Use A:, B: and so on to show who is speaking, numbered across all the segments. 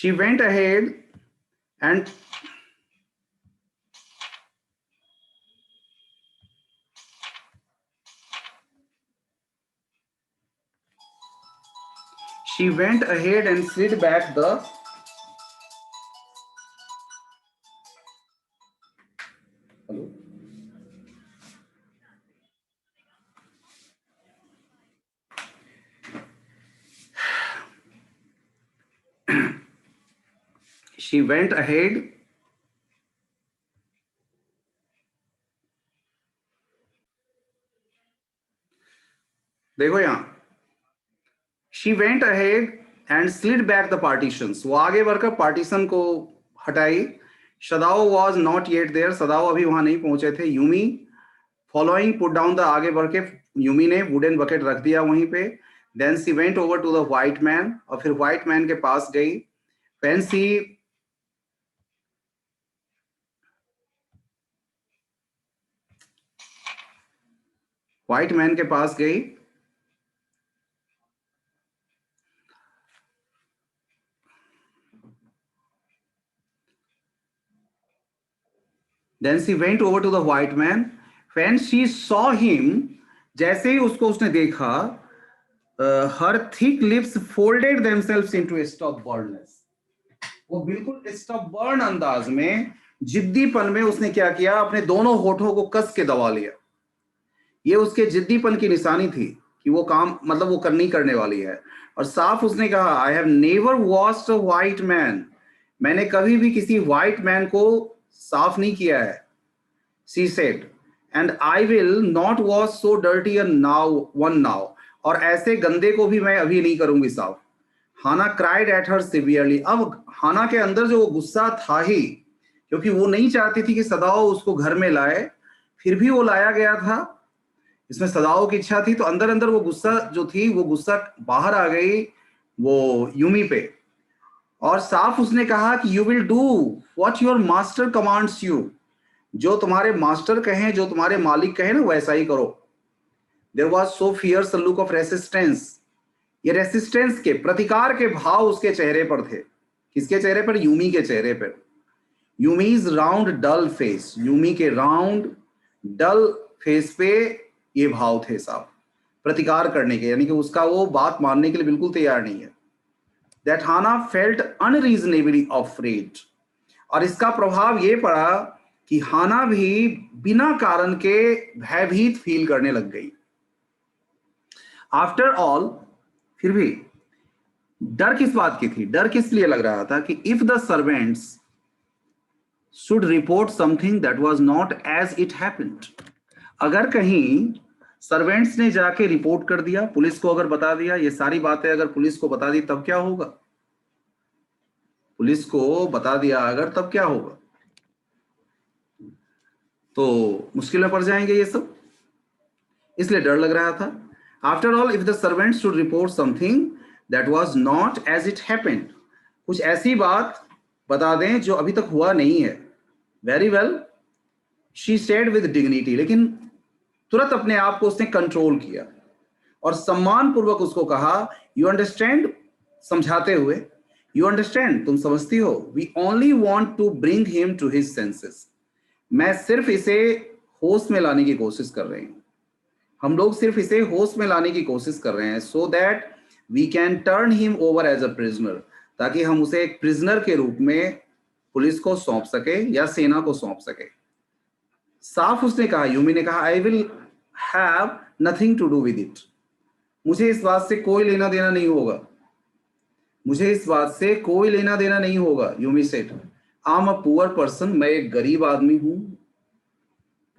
A: She went ahead and slid back the she went ahead देखो यहां she went ahead and slid back the partitions. वो आगे बढ़कर partition को हटाई. Shadao was not yet there. Shadao अभी वहां नहीं पहुंचे थे. Yumi following put down the आगे बढ़ के यूमी ने वुडन बकेट रख दिया वहीं पे. Then she went over to the white man और फिर white man के पास गई. When she व्हाइट मैन के पास गई Then she went over to the white man. When she saw him, जैसे ही उसको उसने देखा, her thick lips folded themselves into a stubbornness. वो बिल्कुल stubborn अंदाज में, जिद्दीपन में उसने क्या किया, अपने दोनों होठों को कस के दबा लिया. ये उसके जिद्दीपन की निशानी थी कि वो काम मतलब वो करने वाली है. और साफ उसने कहा, I have never watched a white man. मैंने कभी भी किसी white man को साफ नहीं किया है. She said, and I will not wash so dirty a now. और ऐसे गंदे को भी मैं अभी नहीं करूंगी साफ. हाना cried at her severely. अब हाना के अंदर जो वो गुस्सा था ही, क्योंकि वो नहीं चाहती थी कि सदाओ उसको घर में लाए, फिर भी वो लाया गया था. इसमें सदाओ की इच्छा थी, तो अंदर अंदर वो गुस्सा जो थी, वो गुस्सा बाहर आ गई वो यूमी पे. और साफ उसने कहा कि you will do what your master commands you. जो तुम्हारे मास्टर कहें, जो तुम्हारे मालिक कहें ना, वैसा ही करो. There was so fierce a look of resistance. ये रेसिस्टेंस के प्रतिकार के भाव उसके चेहरे पर थे. किसके चेहरे पर? यूमी के चेहरे पर. यूमीज राउंड डल फेस. यूमी के राउंड डल फेस पे ये भाव थे साहब, प्रतिकार करने के, यानी कि उसका वो बात मानने के लिए बिल्कुल तैयार नहीं है. That Hannah felt unreasonably afraid. और इसका प्रभाव ये पड़ा कि हाना भी बिना कारण के भयभीत फील करने लग गई. आफ्टर ऑल, फिर भी डर किस बात की थी? डर किस लिए लग रहा था कि if the servants should report something that was not as it happened. अगर कहीं सर्वेंट्स ने जाके रिपोर्ट कर दिया, पुलिस को अगर बता दिया, ये सारी बातें अगर पुलिस को बता दी, तब क्या होगा? पुलिस को बता दिया अगर, तब क्या होगा? तो मुश्किल में पड़ जाएंगे ये सब, इसलिए डर लग रहा था. After all, if the servants should report something that was not as it happened. कुछ ऐसी बात बता दें जो अभी तक हुआ नहीं है. Very well, she said with dignity. लेकिन तुरंत अपने आप को उसने कंट्रोल किया और सम्मान पूर्वक उसको कहा, यू अंडरस्टैंड, समझाते हुए, यू अंडरस्टैंड, तुम समझती हो, we only want to bring him to his senses. मैं सिर्फ इसे होश में लाने की कोशिश कर रहे हैं. हम लोग सिर्फ इसे होश में लाने की कोशिश कर रहे हैं, so that we can turn him over as a prisoner. ताकि हम उसे एक प्रिजनर के रूप में पुलिस को सौंप सके या सेना को सौंप सके. साफ उसने कहा, यूमी ने कहा, I will have nothing to do with it. मुझे इस बात से कोई लेना देना नहीं होगा. मुझे इस बात से कोई लेना देना नहीं होगा. Yumi said, I am a poor person. मैं एक गरीब आदमी हूं,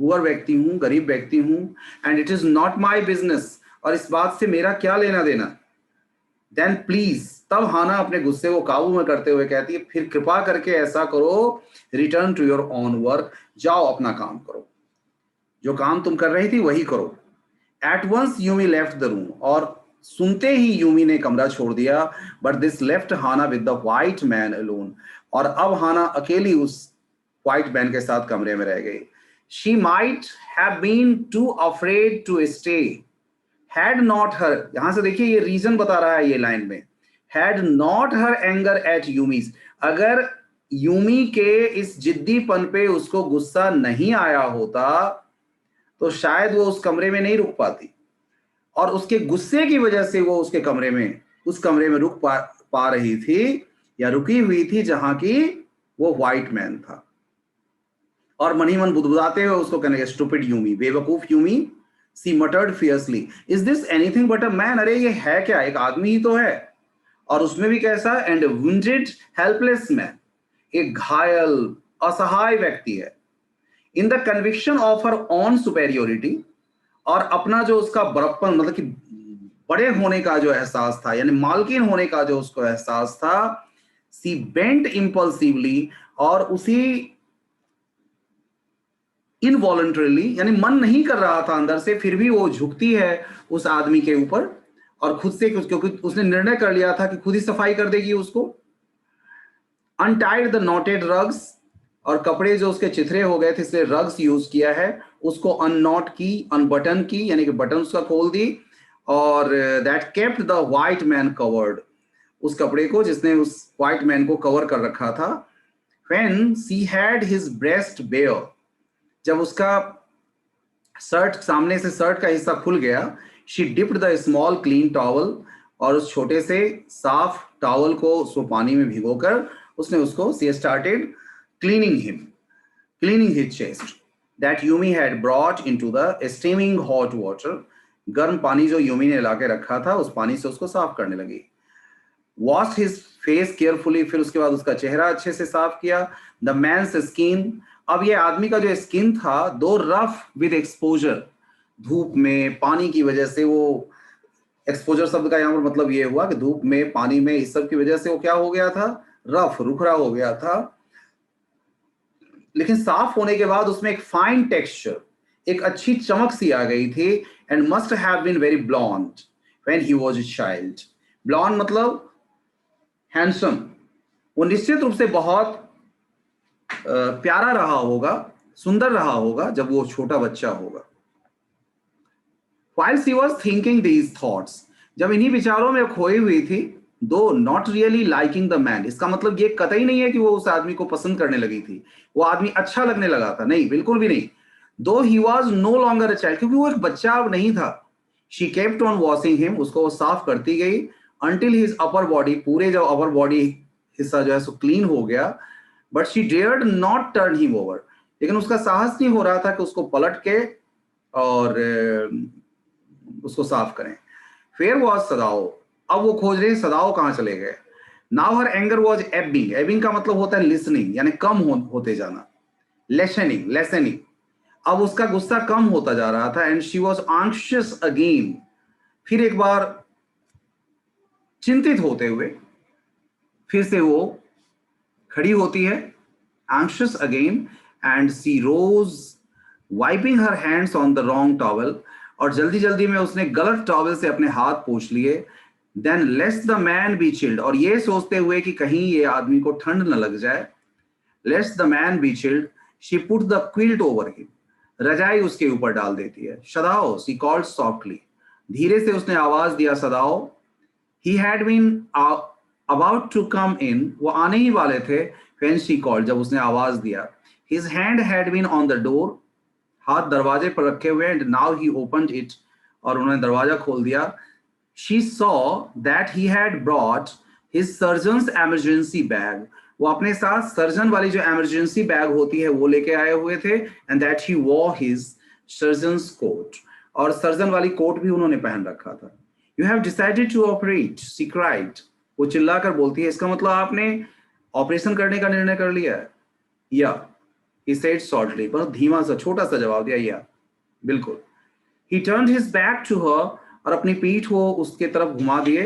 A: पुअर व्यक्ति हूं, गरीब व्यक्ति हूं. And it is not my business. और इस बात से मेरा क्या लेना देना. Then please. तब हाना अपने गुस्से को काबू में करते हुए कहती है, फिर कृपा करके ऐसा करो, return to your own work. जाओ अपना काम करो, जो काम तुम कर रही थी वही करो. At once Yumi left the room. और सुनते ही यूमी ने कमरा छोड़ दिया. But this left Hana with the white man alone. और अब हाना अकेली उस व्हाइट मैन के साथ कमरे में रह गई. She might have been too afraid to stay had not her. यहां से देखिए, ये रीजन बता रहा है ये लाइन में. had not her anger at Yumi's, अगर यूमी के इस जिद्दीपन पे उसको गुस्सा नहीं आया होता तो शायद वो उस कमरे में नहीं रुक पाती, और उसके गुस्से की वजह से वो उसके कमरे में उस कमरे में रुक पा रही थी या रुकी हुई थी जहां की वो व्हाइट मैन था। और मन ही मन बुदबुदाते हुए उसको कहने लगे, स्टूपिड यूमी, बेवकूफ Yumi, she muttered fiercely, is this anything but a man, अरे ये है क्या, एक आदमी ही तो है, और उसमें भी कैसा, एंड वुंडेड हेल्पलेस मैन, एक घायल असहाय व्यक्ति है। In the conviction of her on superiority, और अपना जो उसका बड़प्पन मतलब कि बड़े होने का जो एहसास था, यानी मालकिन होने का जो उसको एहसास था, सी बेंट इंपल्सिवली, और उसी इनवॉलंटरीली, यानी मन नहीं कर रहा था अंदर से, फिर भी वो झुकती है उस आदमी के ऊपर, और खुद से, क्योंकि उसने निर्णय कर लिया था कि खुद ही सफाई कर देगी उसको। अनटाइड द नॉटेड रग्स, और कपड़े जो उसके चिथरे हो गए थे इसलिए रग्स यूज किया है, उसको अननॉट की, अनबटन की, यानी कि बटन उसका खोल दी, और that kept the white man covered, उस कपड़े को जिसने उस व्हाइट मैन को कवर कर रखा था। When she had his breast bare, जब उसका शर्ट, सामने से शर्ट का हिस्सा खुल गया, she dipped the small clean towel, और उस छोटे से साफ टॉवल को उसको पानी में भिगोकर उसने उसको, she started cleaning his chest that Yumi had brought into the steaming hot water, गर्म पानी जो यूमी ने लाके रखा था उस पानी से उसको साफ करने लगी। वॉश हिज फेस केयरफुली, फिर उसके बाद उसका चेहरा अच्छे से साफ किया। द मैन्स स्किन, अब ये आदमी का जो स्किन था दो रफ विद एक्सपोजर, धूप में पानी की वजह से, वो एक्सपोजर शब्द का यहाँ पर मतलब ये हुआ कि धूप में पानी में इस सब की वजह से वो क्या हो गया था, रफ, रुखरा हो गया था, लेकिन साफ होने के बाद उसमें एक फाइन टेक्सचर, एक अच्छी चमक सी आ गई थी। And must have been very blond when he was a child, blond मतलब हैंडसम, वो निश्चित रूप से बहुत प्यारा रहा होगा, सुंदर रहा होगा जब वो छोटा बच्चा होगा। While she was thinking these thoughts, जब इन्हीं विचारों में खोई हुई थी, दो not really liking the man, इसका मतलब ये कतई नहीं है कि वो उस आदमी को पसंद करने लगी थी, वो आदमी अच्छा लगने लगा था, नहीं, बिल्कुल भी नहीं। Though he was no longer a child, क्योंकि वो एक बच्चा अब नहीं था। She kept on washing him, उसको वो साफ करती गई, अंटिल हिज अपर बॉडी, पूरे जो अपर बॉडी हिस्सा जो है सो क्लीन हो गया। But she dared not turn him over, लेकिन उसका साहस नहीं हो रहा था कि उसको पलट के और उसको साफ करें। फेयर वॉज सदाओ, अब वो खोज रहे सदाओ कहां चले गए। Now her anger was Ebbing, Ebbing का मतलब होता है लिसनिंग, यानी कम होते जाना, लेसनिंग, अब उसका गुस्सा कम होता जा रहा था। And she was anxious again, फिर एक बार चिंतित होते हुए फिर से वो खड़ी होती है, anxious again, and she rose wiping her hands on the wrong towel, और जल्दी जल्दी में उसने गलत टॉवल से अपने हाथ पोंछ लिए। Then lets the man be chilled, और ये सोचते हुए कि कहीं ये आदमी को ठंड न लग जाए, let's the man be chilled, she put the quilt over him, रजाई उसके ऊपर डाल देती है। सदाओ, शी कॉल्ड सॉफ्टली, धीरे से उसने आवाज दिया, Sadao. He had been about to come in, वो आने ही वाले थे, व्हेन शी कॉल्ड, जब उसने आवाज दिया। His hand had been on the door, हाथ दरवाजे पर रखे हुए, and now he opened it, और उन्होंने दरवाजा खोल दिया। She saw that he had brought his surgeon's emergency bag, वो अपने साथ सर्जन वाली जो इमरजेंसी बैग होती है वो लेके आए हुए थे। And that he wore his surgeon's coat, और सर्जन वाली कोट भी उन्होंने पहन रखा था। You have decided to operate, she cried, वो चिल्लाकर बोलती है, इसका मतलब आपने ऑपरेशन करने का निर्णय कर लिया है। या he said shortly, बहुत धीमा सा छोटा सा जवाब दिया, या बिल्कुल। he turned his back to her, और अपनी पीठ वो उसके तरफ घुमा दिए।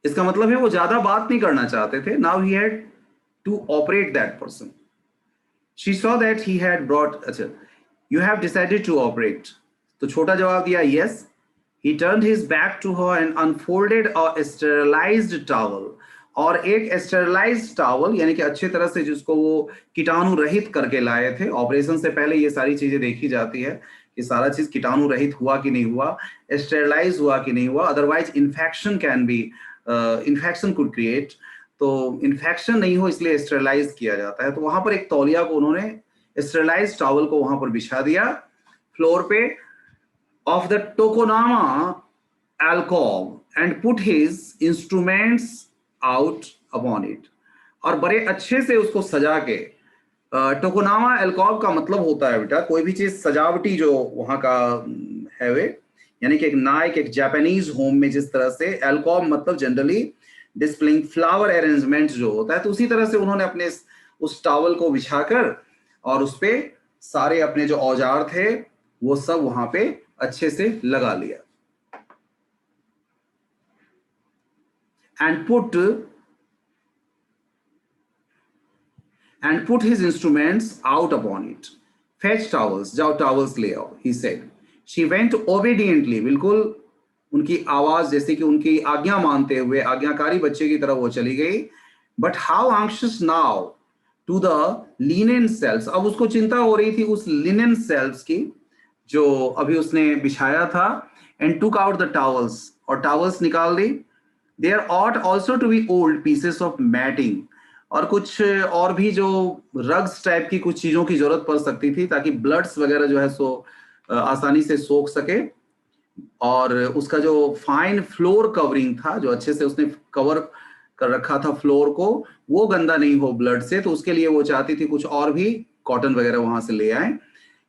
A: इसका मतलब है वो ज्यादा बात नहीं करना चाहते थे। now he had to operate that person. she saw that he had brought, अच्छा, you have decided to operate, तो छोटा जवाब दिया yes. he turned his back to her and unfolded a sterilized towel, और एक स्टेरलाइज्ड टॉवल, यानी कि अच्छी तरह से जिसको वो कीटाणु रहित करके लाए थे। ऑपरेशन से पहले ये सारी चीजें देखी जाती है कि सारा चीज कीटाणु रहित हुआ कि नहीं हुआ, स्टेरलाइज हुआ कि नहीं हुआ, otherwise infection can be, infection could create, तो इन्फेक्शन नहीं हो इसलिए स्टेरलाइज किया जाता है। तो वहां पर एक तौलिया को उन्होंने स्टेरलाइज टॉवल को वहां पर बिछा दिया फ्लोर पे of the tokonoma alcove and put his instruments out upon it, और बड़े अच्छे से उसको सजा के, टोकोनामा एल्कॉव का मतलब होता है बेटा कोई भी चीज सजावटी जो वहां का है वे, यानी कि एक नाइक एक जापानीज होम में जिस तरह से एल्कॉव मतलब जनरली डिस्प्लेइंग फ्लावर अरेंजमेंट जो होता है, तो उसी तरह से उन्होंने अपने उस टॉवल को बिछाकर और उस पे सारे अपने जो औजार थे वो सब वहां पे अच्छे से लगा लिया। and put his instruments out upon it. Fetch towels, जाओ towels ले आओ, he said. She went obediently, बिल्कुल उनकी आवाज जैसे कि उनकी आज्ञा मानते हुए आज्ञाकारी बच्चे की तरह वो चली गई। But how anxious now to the linen cells, अब उसको चिंता हो रही थी उस linen cells की जो अभी उसने बिछाया था, and took out the towels, और towels निकाल दी। There ought also to be old pieces of matting, और कुछ और भी जो रग्स टाइप की कुछ चीजों की जरूरत पड़ सकती थी ताकि ब्लड्स वगैरह जो है सो आसानी से सोख सके, और उसका जो फाइन फ्लोर कवरिंग था जो अच्छे से उसने कवर कर रखा था फ्लोर को, वो गंदा नहीं हो ब्लड से, तो उसके लिए वो चाहती थी कुछ और भी कॉटन वगैरह वहां से ले आए।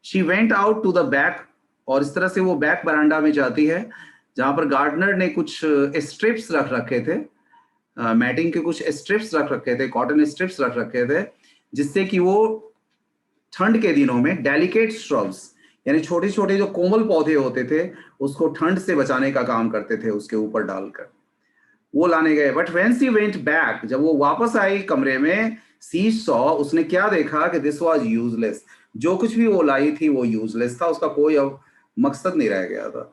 A: She went out to the back, और इस तरह से वो बैक बरांडा में जाती है जहां पर गार्डनर ने कुछ स्ट्रिप्स रख रखे थे, मैटिंग के कुछ स्ट्रिप्स रख रखे थे, कॉटन स्ट्रिप्स रख रखे थे, जिससे कि वो ठंड के दिनों में डेलिकेट श्रब्स यानी छोटे छोटे जो कोमल पौधे होते थे उसको ठंड से बचाने का काम करते थे उसके ऊपर डालकर, वो लाने गए। But when she went back, जब वो वापस आई कमरे में, सी सॉ, उसने क्या देखा कि दिस वाज यूजलेस, जो कुछ भी वो लाई थी वो यूजलेस था, उसका कोई अब मकसद नहीं रह गया था।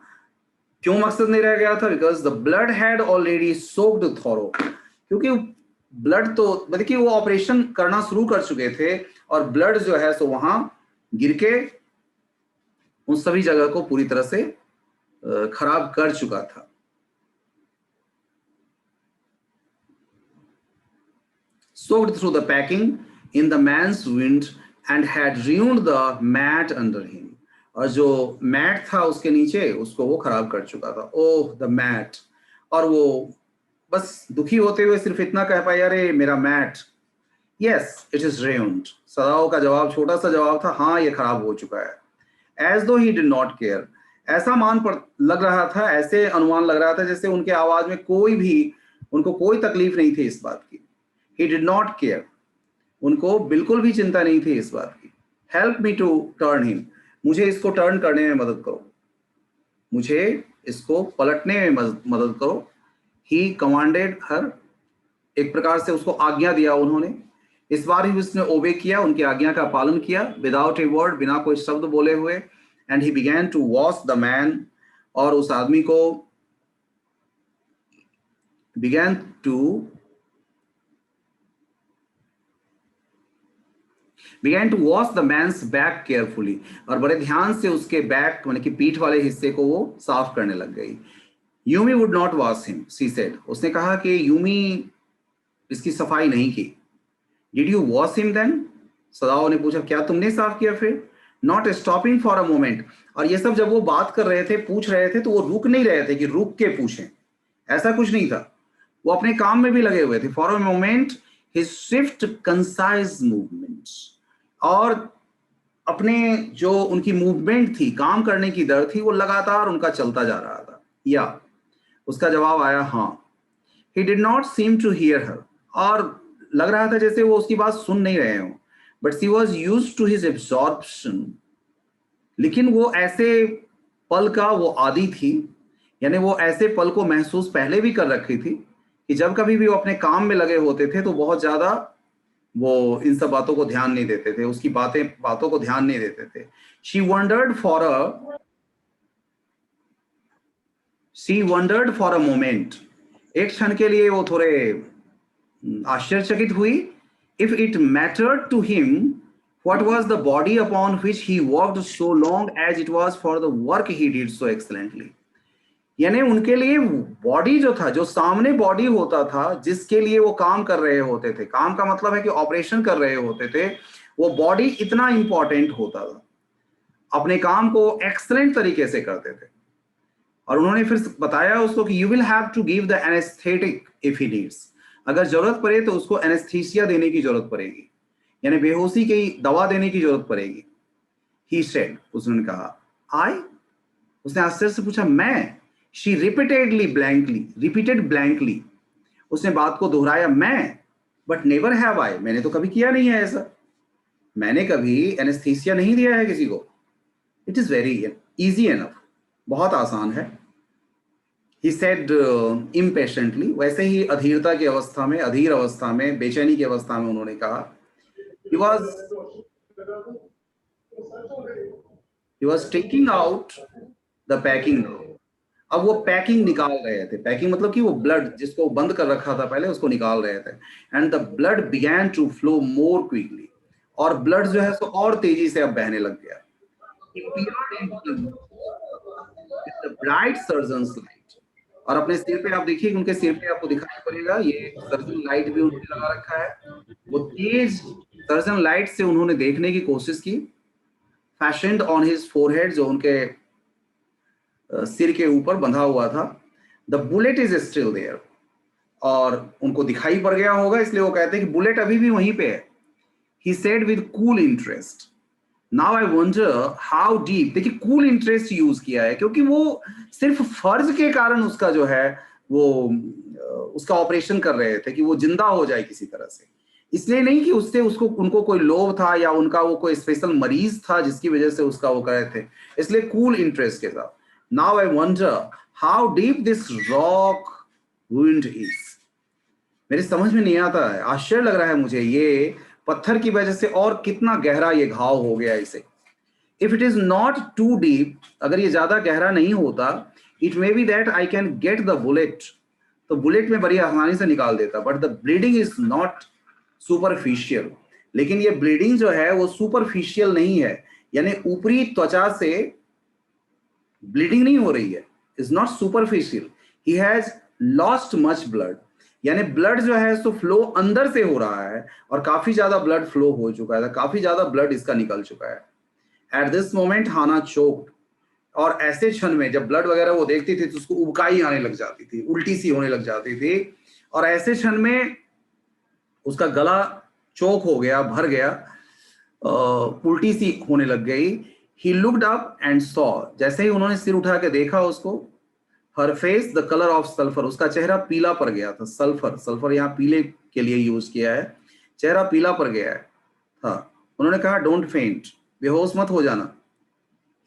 A: क्यों मकसद नहीं रह गया था? Because the blood had already soaked thorough, क्योंकि ब्लड तो मतलब कि वो ऑपरेशन करना शुरू कर चुके थे और ब्लड जो है सो वहां गिर के उन सभी जगह को पूरी तरह से खराब कर चुका था। soaked through the packing in the man's wind and had ruined the mat under him, और जो मैट था उसके नीचे उसको वो खराब कर चुका था। ओह द मैट, और वो बस दुखी होते हुए सिर्फ इतना कह पाया, अरे मेरा mat. Yes it is ruined, Sadao का जवाब छोटा सा जवाब था, हाँ ये खराब हो चुका है। as though he did not care, ऐसा मान पर लग रहा था, ऐसे अनुमान लग रहा था जैसे उनके आवाज में कोई भी उनको कोई तकलीफ नहीं थी इस बात की। he did not care, उनको बिल्कुल भी चिंता नहीं थी इस बात की। help me to turn him, मुझे इसको टर्न करने में मदद करो, मुझे इसको पलटने में मदद करो। he commanded her, एक प्रकार से उसको आज्ञा दिया उन्होंने। इस बार ही उसने ओबे किया, उनकी आज्ञा का पालन किया, विदाउट ए वर्ड, बिना कोई शब्द बोले हुए। And he began to wash the man, और उस आदमी को began to wash the man's back carefully, और बड़े ध्यान से उसके बैक माने कि पीठ वाले हिस्से को वो साफ करने लग गई। Yumi would not wash him, she said, उसने कहा कि यूमी इसकी सफाई नहीं की। Did you wash him then, Sadao ने पूछा, क्या तुमने साफ किया फिर? Not stopping for a moment, और ये सब जब वो बात कर रहे थे पूछ रहे थे तो वो रुक नहीं रहे थे कि रुक के पूछें, ऐसा कुछ नहीं था, वो अपने काम में भी लगे हुए थे। For a moment his Swift concise movements, और अपने जो उनकी मूवमेंट थी, काम करने की दर थी, वो लगातार उनका चलता जा रहा था। या उसका जवाब आया हाँ। He did not seem to hear her, और लग रहा था जैसे वो उसकी बात सुन नहीं रहे हो। But she was used to his absorption, लेकिन वो ऐसे पल का वो आदी थी, यानी वो ऐसे पल को महसूस पहले भी कर रखी थी कि जब कभी भी वो अपने काम में लगे होते थे तो बहुत ज्यादा वो इन सब बातों को ध्यान नहीं देते थे, उसकी बातों को ध्यान नहीं देते थे। She wondered for a moment, एक क्षण के लिए वो थोड़े आश्चर्यचकित हुई। If it mattered to him What was the body upon which he worked so long, as it was for the work he did so excellently? यानी उनके लिए बॉडी जो था, जो सामने बॉडी होता था, जिसके लिए वो काम कर रहे होते थे, काम का मतलब है कि ऑपरेशन कर रहे होते थे, वो बॉडी इतना इंपॉर्टेंट होता था, अपने काम को एक्सलेंट तरीके से करते थे। और उन्होंने फिर बताया उसको कि you will have to give the anaesthetic if he needs, अगर जरूरत पड़े तो उसको एनेस्थीसिया देने की जरूरत पड़ेगी, यानी बेहोशी की दवा देने की जरूरत पड़ेगी। ही सेड, उसने कहा, आई, उसने आश्चर्य से पूछा, मैं। शी रिपीटेड ब्लैंकली, उसने बात को दोहराया, मैं, बट नेवर हैव आई, मैंने तो कभी किया नहीं है ऐसा, मैंने कभी एनेस्थीसिया नहीं दिया है किसी को। It is very easy enough, बहुत आसान है। He said impatiently, वैसे ही अधीरता की अवस्था में, अधीर अवस्था में, बेचैनी की अवस्था में उन्होंने कहा, he was taking out the packing now. अब वो पैकिंग निकाल रहे थे, पैकिंग मतलब कि वो ब्लड जिसको बंद कर रखा था पहले, उसको निकाल रहे थे। And the blood began to flow more quickly, और ब्लड जो है सो और तेजी से अब बहने लग गया। He peered into the bright surgeon's light, और अपने सिर पे आप देखिए, उनके सिर पे आपको दिखाई पड़ेगा, ये सर्जन लाइट भी उन्होंने लगा रखा है। वो तेज सर्जन लाइट से उन्होंने देखने की कोशिश की। फैशन्ड ऑन हिज फोरहेड, जो उनके सिर के ऊपर बंधा हुआ था। The bullet is still there, और उनको दिखाई पड़ गया होगा, इसलिए वो कहते हैं कि बुलेट अभी भी वहीं पे है। He said with cool interest, now I wonder how deep. देखिए, कूल इंटरेस्ट यूज किया है, क्योंकि वो सिर्फ फर्ज के कारण उसका जो है वो उसका ऑपरेशन कर रहे थे कि वो जिंदा हो जाए किसी तरह से, इसलिए नहीं कि उससे उसको उनको कोई लोभ था या उनका वो कोई स्पेशल मरीज था जिसकी वजह से उसका वो कर रहे थे, इसलिए कूल इंटरेस्ट के साथ। Now I wonder how deep this rock wound is. मेरी समझ में नहीं आता है, आश्चर्य लग रहा है मुझे, ये पत्थर की वजह से और कितना गहरा ये घाव हो गया इसे। If it is not too deep, अगर ये ज्यादा गहरा नहीं होता, it may be that I can get the bullet, तो बुलेट में बड़ी आसानी से निकाल देता। But the bleeding is not superficial, लेकिन ये ब्लीडिंग जो है वो सुपरफिशियल नहीं है, यानी ऊपरी त्वचा से ब्लीडिंग नहीं हो रही है, is not superficial. He has lost much blood, यानी ब्लड जो है सो फ्लो अंदर से हो रहा है, और काफी ज्यादा ब्लड फ्लो हो चुका है, काफी ज्यादा ब्लड इसका निकल चुका है। At this moment Hana choked, और ऐसे क्षण में जब ब्लड वगैरह वो देखती थी तो उसको उबकाई आने लग जाती थी, उल्टी सी होने लग जाती थी, और ऐसे क्षण में उसका गला चोक हो गया, भर गया, उल्टी सी होने लग गई। He looked up and saw, जैसे ही उन्होंने सिर उठा के देखा उसको, her face the colour of sulphur, उसका चेहरा पीला पड़ गया था। सल्फर, सल्फर यहाँ पीले के लिए यूज किया है, चेहरा पीला पड़ गया है। हाँ, उन्होंने कहा डोंट फेंट, बेहोश मत हो जाना।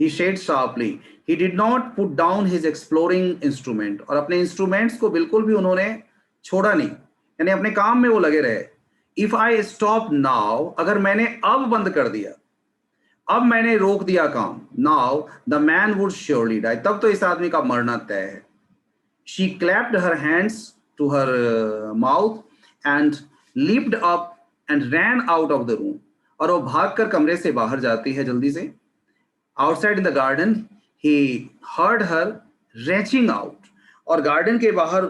A: He said sharply. He did not put down his exploring instrument, और अपने इंस्ट्रूमेंट्स को बिल्कुल भी उन्होंने छोड़ा नहीं, यानी अपने काम में वो लगे रहे। If I stop now, अगर मैंने अब बंद कर दिया, अब मैंने रोक दिया काम, now the man would surely die, तब तो इस आदमी का मरना तय है। She clapped her hands to her mouth and leaped up and ran out of the room, और वो भागकर कमरे से बाहर जाती है जल्दी से। Outside in the garden, he heard her retching out, और गार्डन के बाहर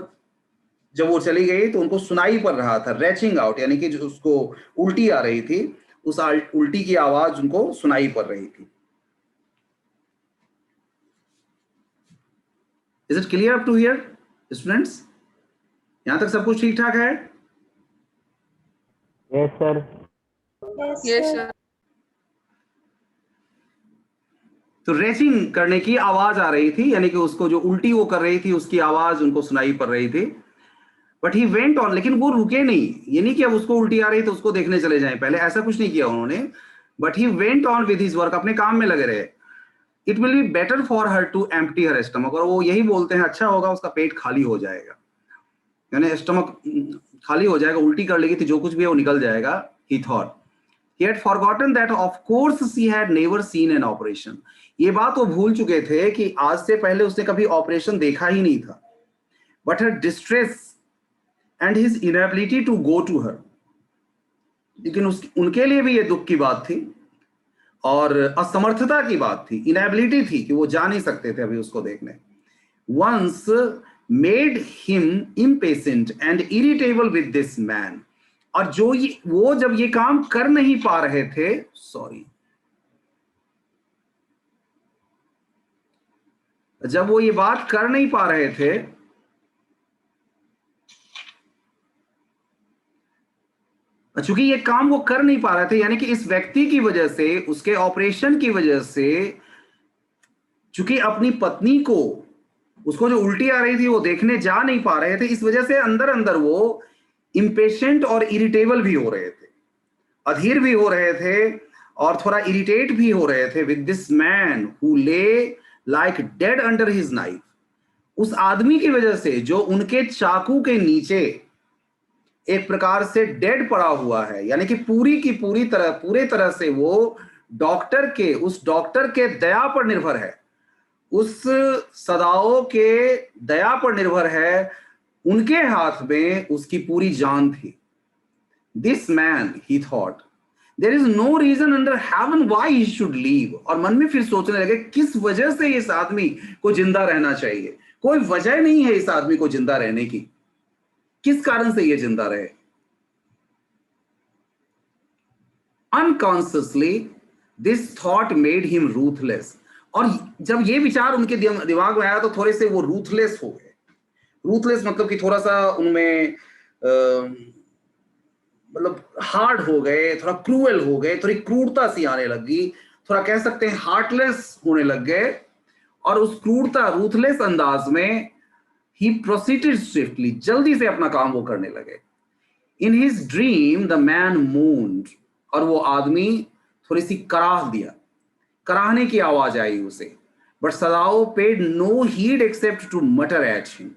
A: जब वो चली गई तो उनको सुनाई पड़ रहा था retching out, यानी कि जो उसको उल्टी आ रही थी, उस उल्टी की आवाज उनको सुनाई पड़ रही थी। Is it clear up to here, students? यहां तक सब कुछ ठीक ठाक है?
B: Yes sir.
C: Yes, sir.
A: तो रेचिंग करने की आवाज आ रही थी, यानी कि उसको जो उल्टी वो कर रही थी उसकी आवाज उनको सुनाई पड़ रही थी। बट ही वेंट ऑन, लेकिन वो रुके नहीं, ये नहीं कि अब उसको उल्टी आ रही तो उसको देखने चले जाएं पहले, ऐसा कुछ नहीं किया उन्होंने। But he went on with his work, अपने काम में लगे रहे। It will be better for her to empty her stomach, और वो यही बोलते हैं अच्छा होगा उसका पेट खाली हो जाएगा, यानी स्टमक खाली हो जाएगा, उल्टी कर लेगी तो जो कुछ भी है वो निकल जाएगा। ही thought he had forgotten that of course she had never seen an operation, ये बात वो भूल चुके थे कि आज से पहले उसने कभी ऑपरेशन देखा ही नहीं था। But her distress and his inability to go to her, लेकिन उनके लिए भी ये दुख की बात थी और असमर्थता की बात थी, इनएबिलिटी थी कि वो जा नहीं सकते थे अभी उसको देखने। Once made him impatient and irritable with this man. और वो जब ये काम कर नहीं पा रहे थे, सॉरी, जब वो ये बात कर नहीं पा रहे थे, चूंकि ये काम वो कर नहीं पा रहे थे, यानी कि इस व्यक्ति की वजह से, उसके ऑपरेशन की वजह से, चूंकि अपनी पत्नी को, उसको जो उल्टी आ रही थी वो देखने जा नहीं पा रहे थे, इस वजह से अंदर अंदर वो इम्पेशेंट और इरिटेबल भी हो रहे थे, अधीर भी हो रहे थे और थोड़ा इरिटेट भी हो रहे थे विद दिस मैन हु ले like dead under his knife. उस आदमी की वजह से जो उनके चाकू के नीचे एक प्रकार से डेड पड़ा हुआ है, यानी कि पूरी की पूरे तरह से वो उस डॉक्टर के दया पर निर्भर है, उस सदाओ के दया पर निर्भर है, उनके हाथ में उसकी पूरी जान थी। This man, he thought, there is no reason under heaven why he should live. और मन में फिर सोचने लगे किस वजह से इस आदमी को जिंदा रहना चाहिए। कोई वजह नहीं है इस आदमी को जिंदा रहने की, किस कारण से ये जिंदा रहे। Unconsciously this thought made him ruthless. और जब ये विचार उनके दिमाग में आया तो थोड़े से वो रूथलेस हो गए। रूथलेस मतलब कि थोड़ा सा उनमें मतलब हार्ड हो गए, थोड़ा क्रूएल हो गए, थोड़ी क्रूरता सी आने लगी, थोड़ा कह सकते हैं हार्टलेस होने लग गए। और उस क्रूरता, रूथलेस अंदाज में ही प्रोसीडेड स्विफ्टली, जल्दी से अपना काम वो करने लगे। In his dream the man moaned, और वो आदमी थोड़ी सी कराह दिया, कराहने की आवाज आई उसे। But Sadao paid no heed except to mutter at him,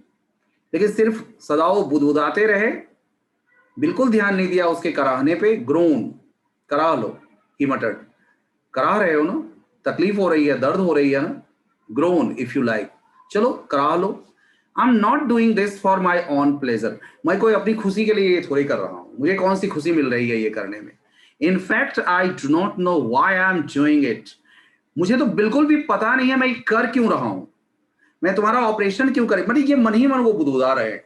A: लेकिन सिर्फ सदाओ बुदबुदाते रहे, बिल्कुल ध्यान नहीं दिया उसके कराहने पे। ग्रोन, कराह लो, ही मटर्ड, कराह रहे हो ना, तकलीफ हो रही है, दर्द हो रही है ना, ग्रोन इफ यू लाइक, चलो कराह लो। I am not doing this for my own pleasure, मैं कोई अपनी खुशी के लिए ये थोड़ी कर रहा हूं, मुझे कौन सी खुशी मिल रही है ये करने में। In fact I do not know why I am doing it, मुझे तो बिल्कुल भी पता नहीं है मैं कर क्यों रहा हूं, मैं तुम्हारा ऑपरेशन क्यों कर, मतलब ये मन ही मन वो बुदबुदा रहे,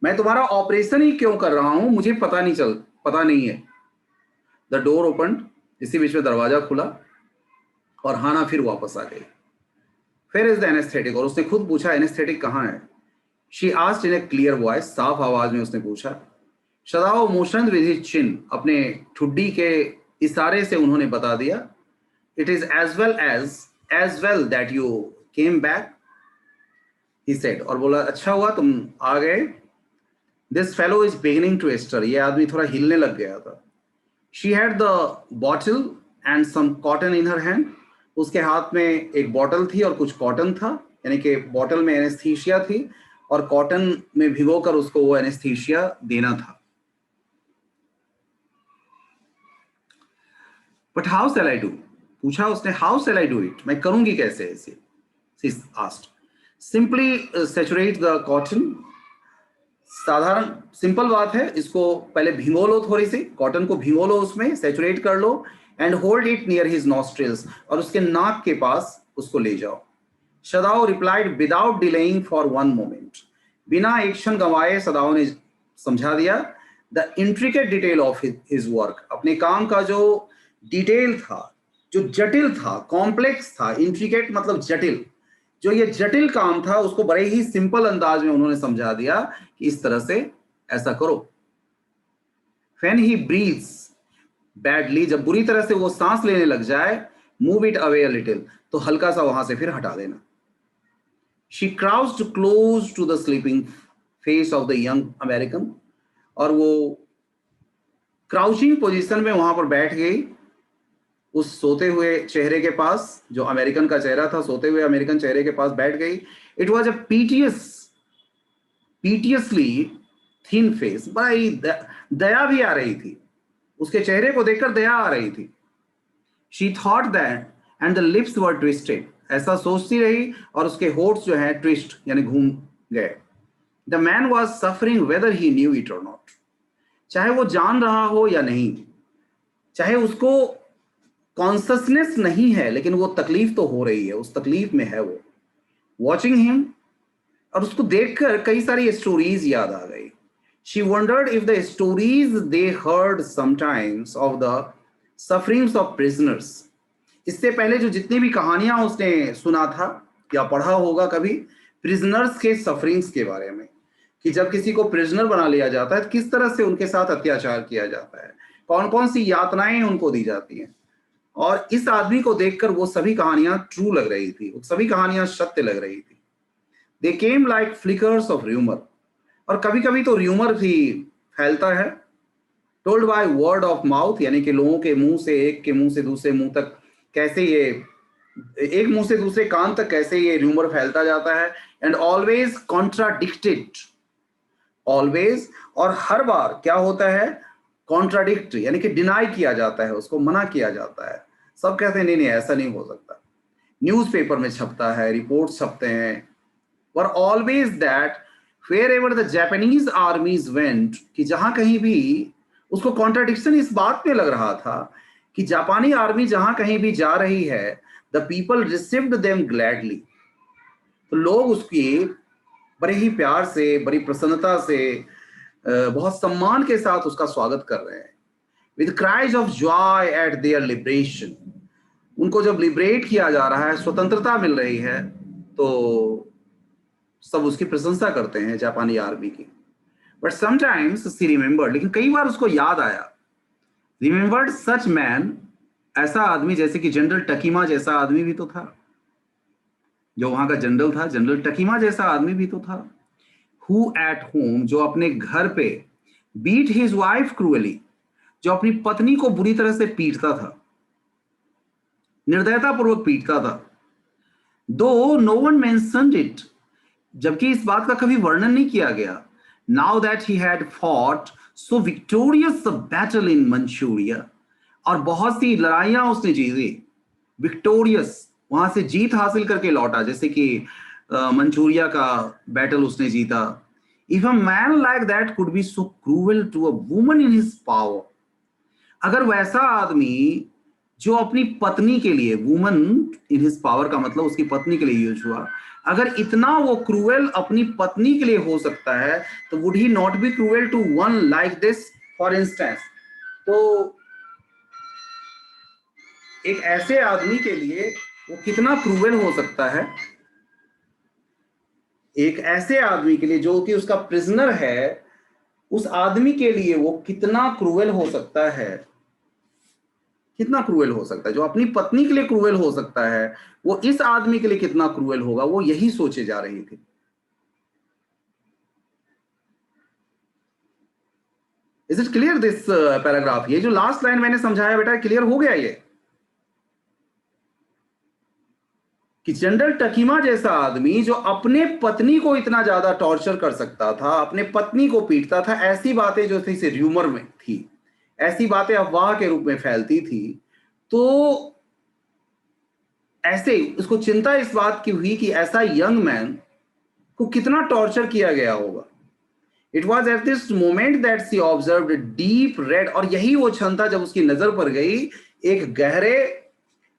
A: मैं तुम्हारा ऑपरेशन ही क्यों कर रहा हूं, मुझे पता नहीं है। द डोर ओपन, इसी बीच में दरवाजा खुला और हाना फिर वापस आ गई। फिर इज द एनेस्थेटिक, और उसने खुद पूछा एनेस्थेटिक कहाँ है। She asked in a clear voice, साफ आवाज में उसने पूछा। Sadao motion with his chin, अपने ठुड्डी के इशारे से उन्होंने बता दिया। It is as well that you came back, he said, और बोला अच्छा हुआ तुम आ गए। This fellow is beginning to stir, ये आदमी थोड़ा हिलने लग गया था। She had the bottle and some cotton in her hand, उसके हाथ में एक बॉटल थी और कुछ कॉटन था, यानी कि बॉटल में एनेस्थीसिया थी और कॉटन में भिगोकर उसको वो एनेस्थीसिया देना था। But how shall I do, पूछा उसने, how shall I do it, मैं करूंगी कैसे ऐसे। She asked, simply saturate the cotton, साधारण सिंपल बात है, इसको पहले भिगो लो, थोड़ी सी कॉटन को भिगो लो, उसमें सैचुरेट कर लो, and hold it near his nostrils, और उसके नाक के पास उसको ले जाओ। Sadao replied without delaying for one moment, बिना एक क्षण गंवाए सदाओ ने समझा दिया the intricate detail of his work, अपने काम का जो डिटेल था, जो जटिल था, कॉम्प्लेक्स था, इंट्रिकेट मतलब जटिल, जो ये जटिल काम था उसको बड़े ही सिंपल अंदाज में उन्होंने समझा दिया कि इस तरह से ऐसा करो। When he breathes badly, जब बुरी तरह से वो सांस लेने लग जाए, move it away a little, तो हल्का सा वहां से फिर हटा देना। She crouched close to the sleeping face of the young American, और वो क्राउचिंग पोजीशन में वहां पर बैठ गई उस सोते हुए चेहरे के पास, जो अमेरिकन का चेहरा था, सोते हुए अमेरिकन चेहरे के पास बैठ गई। It was a piteously thin face, बड़ी दया भी आ रही थी, उसके चेहरे को देखकर दया आ रही थी। She thought that and the lips were twisted, ऐसा सोचती रही और उसके होठ्स जो है ट्विस्ट यानी घूम गए। The man was suffering weather he knew it और नॉट, चाहे वो जान रहा हो या नहीं, चाहे उसको कॉन्सियसनेस नहीं है, लेकिन वो तकलीफ तो हो रही है, उस तकलीफ में है वो। वॉचिंग हिम, और उसको देखकर कई सारी स्टोरीज याद आ गई। She wondered if the stories they heard sometimes of the sufferings of prisoners. इससे पहले जो जितनी भी कहानियां उसने सुना था या पढ़ा होगा कभी प्रिजनर्स के सफरिंग्स के बारे में, कि जब किसी को प्रिजनर बना लिया जाता है तो किस तरह से उनके साथ अत्याचार किया जाता है, कौन कौन सी यातनाएं उनको दी जाती हैं। और इस आदमी को देखकर वो सभी कहानियां ट्रू लग रही थी, वो सभी कहानियां सत्य लग रही थी। They came like flickers of rumour, और कभी कभी तो र्यूमर भी फैलता है। Told by word of mouth, यानी कि लोगों के मुंह से, एक के मुंह से दूसरे मुंह तक कैसे ये, एक मुंह से दूसरे कान तक कैसे ये र्यूमर फैलता जाता है। एंड ऑलवेज कॉन्ट्राडिक्टेड, ऑलवेज, और हर बार क्या होता है, कॉन्ट्राडिक्ट, यानी कि डिनाई किया जाता है, उसको मना किया जाता है। सब कहते हैं नहीं नहीं ऐसा नहीं हो सकता। न्यूज़पेपर में छपता है, रिपोर्ट छपते हैं, were always that wherever the Japanese armies went, कि जहां कहीं भी, उसको कॉन्ट्राडिक्शन इस बात पे लग रहा था कि जापानी आर्मी जहां कहीं भी जा रही है, the people received them gladly, तो लोग उसकी बड़े ही प्यार से, बड़ी प्रसन्नता से, बहुत सम्मान के साथ उसका स्वागत कर रहे हैं। With cries of Joy eight there liberation, उनको जब लिबरेट किया जा रहा है, स्वतंत्रता मिल रही है, तो सब उसकी प्रशंसा करते हैं जापानी आर्मी की। बट समटाइम्स सी रिमेंबर्ड, लेकिन कई बार उसको याद आया, रिमेंबर्ड सच मैन, ऐसा आदमी जैसे कि जनरल टकीमा जैसा आदमी भी तो था, जो वहां का जनरल था, जनरल टकीमा जैसा आदमी भी तो था। हु एट होम, जो अपने घर पे, बीट हिज वाइफ क्रूअली, जो अपनी पत्नी को बुरी तरह से पीटता था, निर्दयता पूर्वक पीटता था। दो नो वन मेंशन्ड इट, जबकि इस बात का कभी वर्णन नहीं किया गया। Now that he had fought so victorious battle in Manchuria, और बहुत सी लड़ाइयां उसने जीती, विक्टोरियस, वहां से जीत हासिल करके लौटा, जैसे कि मंचूरिया का बैटल उसने जीता। If a man like that could be so cruel to a woman in his power, अगर वैसा आदमी जो अपनी पत्नी के लिए, वुमन इन हिज पावर का मतलब उसकी पत्नी के लिए यूज हुआ, अगर इतना वो क्रूएल अपनी पत्नी के लिए हो सकता है, तो would he not be cruel to one like this for instance. तो एक ऐसे आदमी के लिए वो कितना क्रूएल हो सकता है, एक ऐसे आदमी के लिए जो कि उसका प्रिजनर है, उस आदमी के लिए वो कितना क्रूएल हो सकता है, कितना क्रूएल हो सकता है। जो अपनी पत्नी के लिए क्रूएल हो सकता है, वो इस आदमी के लिए कितना क्रूएल होगा, वो यही सोचे जा रही थी। Is it clear this paragraph? ये जो लास्ट लाइन मैंने समझाया बेटा, क्लियर हो गया ये, कि जनरल टकीमा जैसा आदमी जो अपने पत्नी को इतना ज्यादा टॉर्चर कर सकता था, अपने पत्नी को पीटता था, ऐसी बातें जो थी र्यूमर में थी, ऐसी बातें अफवाह के रूप में फैलती थी, तो ऐसे उसको चिंता इस बात की हुई कि ऐसा यंग मैन को कितना टॉर्चर किया गया होगा। It was at this moment that she observed deep red, और यही वो क्षण था जब उसकी नजर पर गई एक गहरे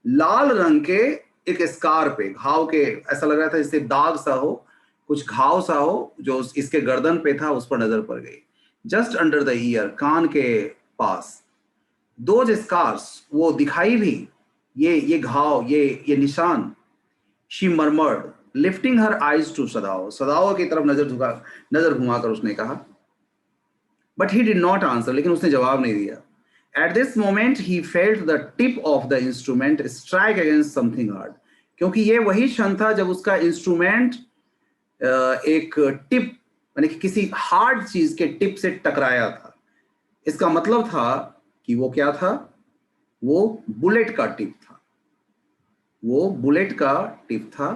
A: लाल रंग के एक स्कार पे, घाव के, ऐसा लग रहा था जैसे दाग सा हो, कुछ घाव सा हो जो इसके गर्दन पे था, उस पर नजर पड़ गई। जस्ट अंडर द ईयर, कान के पास, दो स्कार्स, वो दिखाई भी, ये घाव, ये निशान। She murmured lifting her eyes to Sadao, Sadao की तरफ नजर घुमाकर उसने कहा। But he did not answer, लेकिन उसने जवाब नहीं दिया। At this moment he felt the tip of the instrument strike against something hard, क्योंकि ये वही क्षण था जब उसका इंस्ट्रूमेंट एक टिप, यानी कि किसी हार्ड चीज के टिप से टकराया था। इसका मतलब था कि वो क्या था, वो बुलेट का टिप था, वो बुलेट का टिप था।